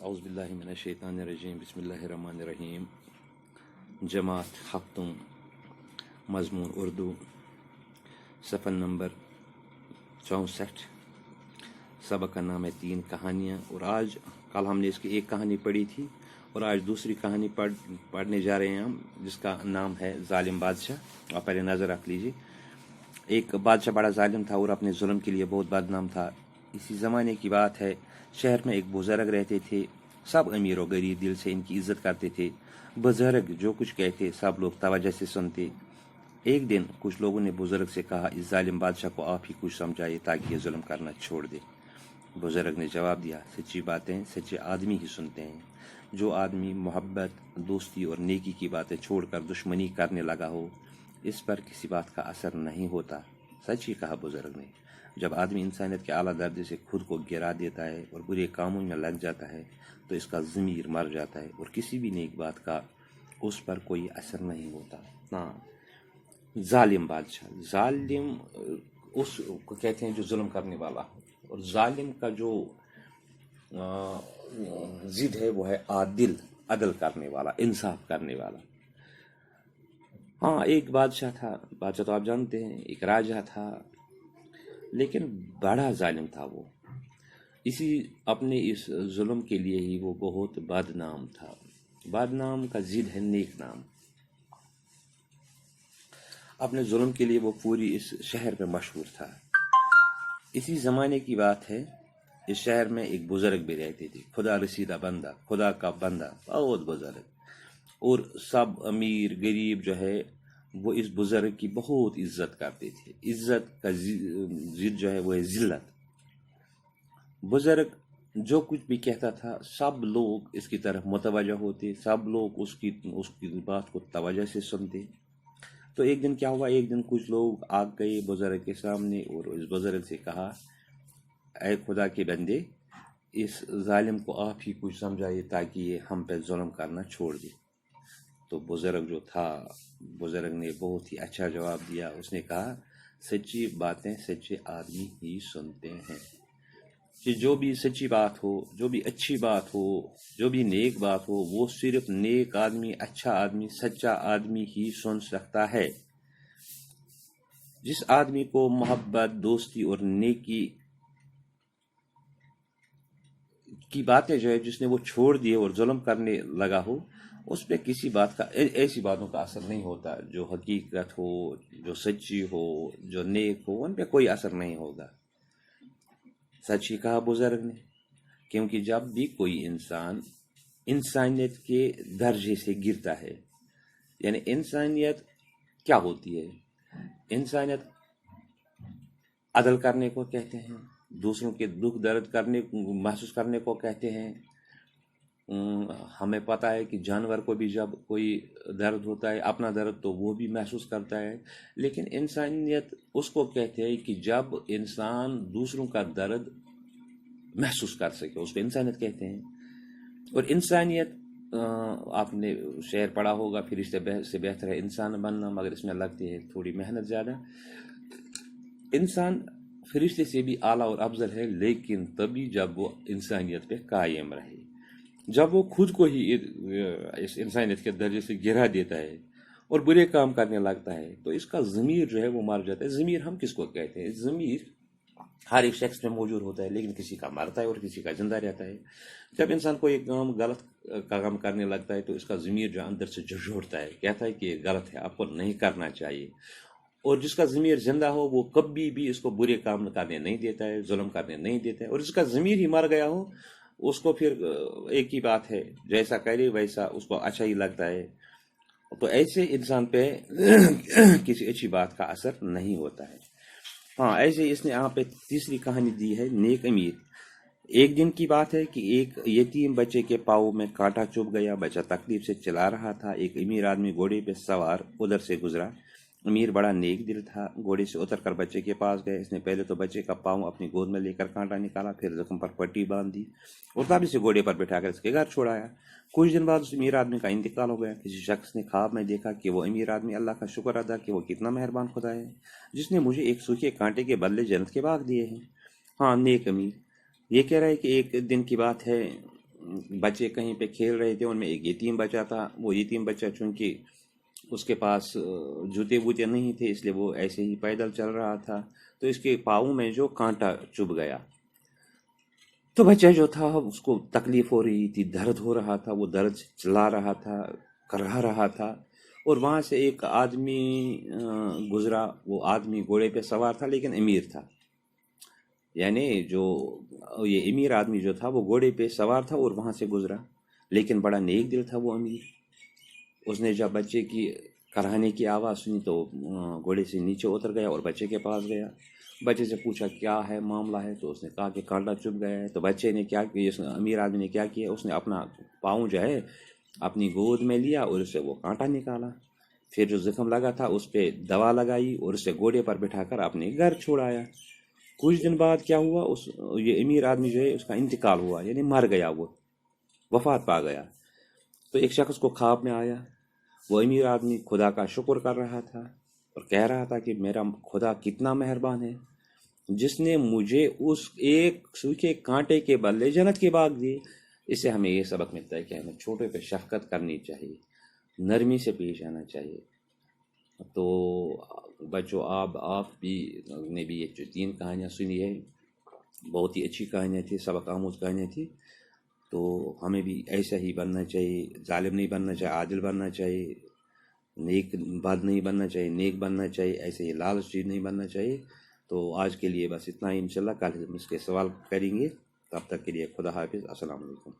اعوذ باللہ من الشیطان الرجیم بسم اللہ الرحمن الرحیم جماعت ہفتم مضمون اردو صفحہ نمبر 64 سبق کا نام ہے 3 کہانیاں اور کل ہم نے اس کی ایک کہانی پڑھی تھی اور آج دوسری کہانی پڑھنے جا رہے ہیں ہم جس کا نام ہے ظالم بادشاہ۔ آپ پہلے نظر رکھ لیجیے۔ ایک بادشاہ بڑا ظالم تھا اور اپنے ظلم کے لیے بہت بدنام تھا۔ اسی زمانے کی بات ہے، شہر میں ایک بزرگ رہتے تھے۔ سب امیر و غریب دل سے ان کی عزت کرتے تھے۔ بزرگ جو کچھ کہتے سب لوگ توجہ سے سنتے۔ ایک دن کچھ لوگوں نے بزرگ سے کہا، اس ظالم بادشاہ کو آپ ہی کچھ سمجھائے تاکہ یہ ظلم کرنا چھوڑ دے۔ بزرگ نے جواب دیا، سچی باتیں سچے آدمی ہی سنتے ہیں۔ جو آدمی محبت، دوستی اور نیکی کی باتیں چھوڑ کر دشمنی کرنے لگا ہو، اس پر کسی بات کا اثر نہیں ہوتا۔ سچ ہی کہا بزرگ نے۔ جب آدمی انسانیت کے اعلیٰ درجے سے خود کو گرا دیتا ہے اور برے کاموں میں لگ جاتا ہے تو اس کا ضمیر مر جاتا ہے اور کسی بھی نیک بات کا اس پر کوئی اثر نہیں ہوتا۔ ہاں، ظالم بادشاہ، ظالم اس کو کہتے ہیں جو ظلم کرنے والا ہو، اور ظالم کا جو ضد ہے وہ ہے عادل، عدل کرنے والا، انصاف کرنے والا۔ ہاں، ایک بادشاہ تھا، بادشاہ تو آپ جانتے ہیں، ایک راجہ تھا، لیکن بڑا ظالم تھا وہ۔ اپنے اس ظلم کے لیے ہی وہ بہت بدنام تھا۔ بدنام کا ضد ہے نیک نام۔ اپنے ظلم کے لیے وہ پوری اس شہر میں مشہور تھا۔ اسی زمانے کی بات ہے، اس شہر میں ایک بزرگ بھی رہتے تھے، خدا رسیدہ بندہ، خدا کا بندہ، بہت بزرگ، اور سب امیر غریب جو ہے وہ اس بزرگ کی بہت عزت کرتے تھے۔ عزت کا ضد جو ہے وہ ہے ذلت۔ بزرگ جو کچھ بھی کہتا تھا سب لوگ اس کی طرف متوجہ ہوتے، سب لوگ اس کی بات کو توجہ سے سنتے۔ تو ایک دن کیا ہوا، ایک دن کچھ لوگ آ گئے بزرگ کے سامنے اور اس بزرگ سے کہا، اے خدا کے بندے، اس ظالم کو آپ ہی کچھ سمجھائیے تاکہ یہ ہم پہ ظلم کرنا چھوڑ دے۔ تو بزرگ جو تھا، بزرگ نے بہت ہی اچھا جواب دیا۔ اس نے کہا، سچی باتیں سچے آدمی ہی سنتے ہیں، کہ جو بھی سچی بات ہو، جو بھی اچھی بات ہو، جو بھی نیک بات ہو، وہ صرف نیک آدمی، اچھا آدمی، سچا آدمی ہی سن سکتا ہے۔ جس آدمی کو محبت، دوستی اور نیکی کی باتیں جو ہے جس نے وہ چھوڑ دی اور ظلم کرنے لگا ہو، اس پہ کسی بات کا، ایسی باتوں کا اثر نہیں ہوتا۔ جو حقیقت ہو، جو سچی ہو، جو نیک ہو، ان پہ کوئی اثر نہیں ہوگا۔ سچ ہی کہا بزرگ نے، کیونکہ جب بھی کوئی انسان انسانیت کے درجے سے گرتا ہے، یعنی انسانیت کیا ہوتی ہے؟ انسانیت عدل کرنے کو کہتے ہیں، دوسروں کے دکھ درد محسوس کرنے کو کہتے ہیں۔ ہمیں پتہ ہے کہ جانور کو بھی جب کوئی درد ہوتا ہے، اپنا درد تو وہ بھی محسوس کرتا ہے، لیکن انسانیت اس کو کہتے ہیں کہ جب انسان دوسروں کا درد محسوس کر سکے، اس کو انسانیت کہتے ہیں۔ اور انسانیت، آپ نے شعر پڑھا ہوگا، فرشتے سے بہتر ہے انسان بننا، مگر اس میں لگتی ہے تھوڑی محنت زیادہ۔ انسان فرشتے سے بھی اعلیٰ اور افضل ہے، لیکن تبھی جب وہ انسانیت پہ قائم رہے۔ جب وہ خود کو ہی اس انسانیت کے درجے سے گرا دیتا ہے اور برے کام کرنے لگتا ہے تو اس کا ضمیر جو ہے وہ مر جاتا ہے۔ ضمیر ہم کس کو کہتے ہیں؟ ضمیر ہر ایک شخص میں موجود ہوتا ہے، لیکن کسی کا مرتا ہے اور کسی کا زندہ رہتا ہے۔ جب انسان کو ایک کام غلط کام کرنے لگتا ہے تو اس کا ضمیر جو اندر سے جھنجھوڑتا ہے، کہتا ہے کہ یہ غلط ہے، آپ کو نہیں کرنا چاہیے۔ اور جس کا ضمیر زندہ ہو وہ کبھی بھی اس کو برے کام کرنے نہیں دیتا ہے، ظلم کرنے نہیں دیتا ہے۔ اور جس کا ضمیر ہی مر گیا ہو، اس کو پھر ایک ہی بات ہے، جیسا کرے ویسا اس کو اچھا ہی لگتا ہے۔ تو ایسے انسان پہ کسی اچھی بات کا اثر نہیں ہوتا ہے۔ ہاں، ایسے اس نے یہاں پہ تیسری کہانی دی ہے، نیک امیر۔ ایک دن کی بات ہے کہ ایک یتیم بچے کے پاؤں میں کانٹا چبھ گیا، بچہ تکلیف سے چلا رہا تھا۔ ایک امیر آدمی گھوڑے پہ سوار ادھر سے گزرا۔ امیر بڑا نیک دل تھا، گھوڑے سے اتر کر بچے کے پاس گئے۔ اس نے پہلے تو بچے کا پاؤں اپنی گود میں لے کر کانٹا نکالا، پھر زخم پر پٹی باندھ دی اور تب اسے گھوڑے پر بٹھا کر اس کے گھر چھوڑایا۔ کچھ دن بعد اس امیر آدمی کا انتقال ہو گیا۔ کسی شخص نے خواب میں دیکھا کہ وہ امیر آدمی اللہ کا شکر ادا کہ وہ کتنا مہربان خدا ہے جس نے مجھے ایک سوکھے کانٹے کے بدلے جنت کے باغ دیے ہیں۔ ہاں، نیک امیر۔ یہ کہہ رہا ہے کہ ایک دن کی بات ہے، بچے کہیں پہ کھیل رہے تھے، ان میں ایک یتیم بچہ تھا. وہ یتیم بچہ چونکہ اس کے پاس جوتے ووتے نہیں تھے، اس لیے وہ ایسے ہی پیدل چل رہا تھا، تو اس کے پاؤں میں جو کانٹا چبھ گیا. تو بچہ جو تھا اس کو تکلیف ہو رہی تھی، درد ہو رہا تھا، وہ درد سے چلا رہا تھا، کرا رہا تھا. اور وہاں سے ایک آدمی گزرا. وہ آدمی گھوڑے پہ سوار تھا لیکن امیر تھا. یعنی جو یہ امیر آدمی جو تھا وہ گھوڑے پہ سوار تھا اور وہاں سے گزرا، لیکن بڑا نیک دل تھا وہ امیر. اس نے جب بچے کی کرانے کی آواز سنی تو گھوڑے سے نیچے اتر گیا اور بچے کے پاس گیا. بچے سے پوچھا کیا ہے معاملہ ہے، تو اس نے کہا کہ کانٹا چبھ گیا ہے. تو بچے نے کیا کیا، اس امیر آدمی نے کیا کیا، اس نے اپنا پاؤں جو ہے اپنی گود میں لیا اور اس سے وہ کانٹا نکالا. پھر جو زخم لگا تھا اس پہ دوا لگائی اور اسے گھوڑے پر بٹھا کر اپنے گھر چھوڑایا. کچھ دن بعد کیا ہوا، یہ امیر آدمی جو ہے اس کا انتقال ہوا، یعنی مر گیا، وہ وفات پا گیا. تو ایک شخص کو خواب میں آیا. وہ امیر آدمی خدا کا شکر کر رہا تھا اور کہہ رہا تھا کہ میرا خدا کتنا مہربان ہے جس نے مجھے اس ایک سوکھے کانٹے کے بدلے جنت کے باغ دیے. اس سے ہمیں یہ سبق ملتا ہے کہ ہمیں چھوٹے پہ شفقت کرنی چاہیے، نرمی سے پیش آنا چاہیے. تو بچوں، آپ بھی نے بھی یہ جو 3 کہانیاں سنی ہے، بہت ہی اچھی کہانیاں تھی، سبق آموز کہانیاں تھی. تو ہمیں بھی ایسا ہی بننا چاہیے، ظالم نہیں بننا چاہیے، عادل بننا چاہیے، نیک بد نہیں بننا چاہیے، نیک بننا چاہیے، ایسے ہی لالچی نہیں بننا چاہیے. تو آج کے لیے بس اتنا ہی، انشاءاللہ کل ہم اس کے سوال کریں گے. تب تک کے لیے خدا حافظ، السلام علیکم.